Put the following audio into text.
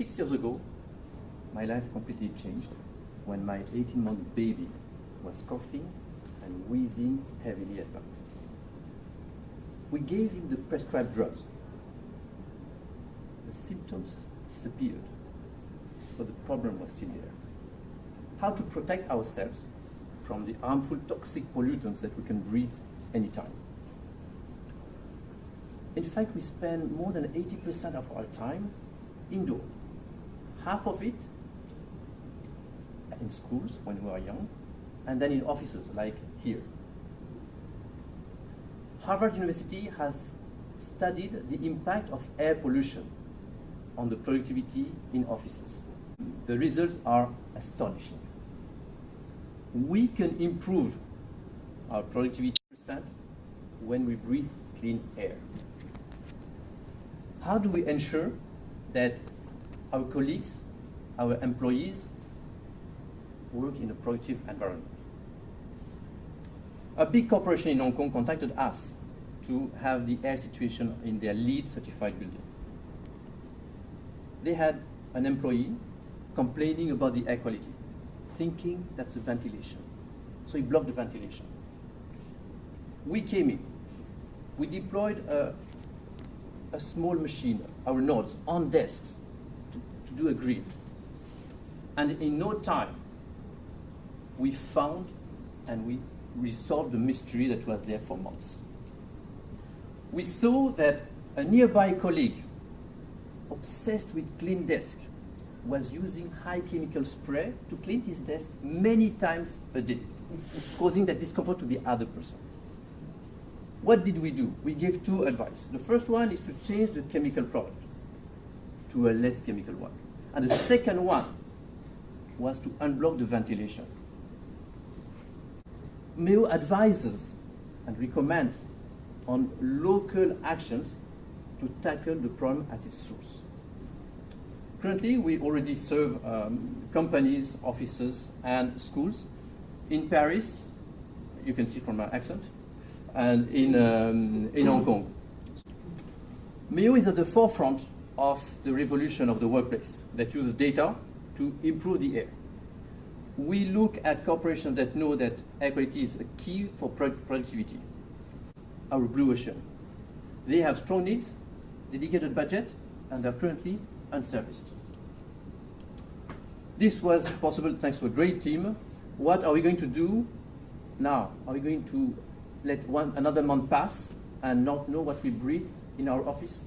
6 years ago, my life completely changed when my 18-month baby was coughing and wheezing heavily at night. We gave him the prescribed drugs. The symptoms disappeared, but the problem was still there. How to protect ourselves from the harmful toxic pollutants that we can breathe anytime. In fact, we spend more than 80% of our time indoor. Half of it in schools when we are young, and then in offices like here. Harvard University has studied the impact of air pollution on the productivity in offices. The results are astonishing. We can improve our productivity % when we breathe clean air. How do we ensure that our colleagues, our employees, work in a productive environment? A big corporation in Hong Kong contacted us to have the air situation in their LEED certified building. They had an employee complaining about the air quality, thinking that's the ventilation. So he blocked the ventilation. We came in. We deployed a small machine, our nodes, on desks to do a grid. And in no time, we found and we resolved the mystery that was there for months. We saw that a nearby colleague, obsessed with clean desk, was using high chemical spray to clean his desk many times a day, causing that discomfort to the other person. What did we do? We gave two advice. The first one is to change the chemical product to a less chemical one. And the second one was to unblock the ventilation. MEO advises and recommends on local actions to tackle the problem at its source. Currently, we already serve companies, offices, and schools in Paris, you can see from my accent, and in Hong Kong. MEO is at the forefront of the revolution of the workplace that uses data to improve the air. We look at corporations that know that air quality is a key for productivity. Our Blue Ocean. They have strong needs, dedicated budget, and are currently unserviced. This was possible thanks to a great team. What are we going to do now? Are we going to let another month pass and not know what we breathe in our office?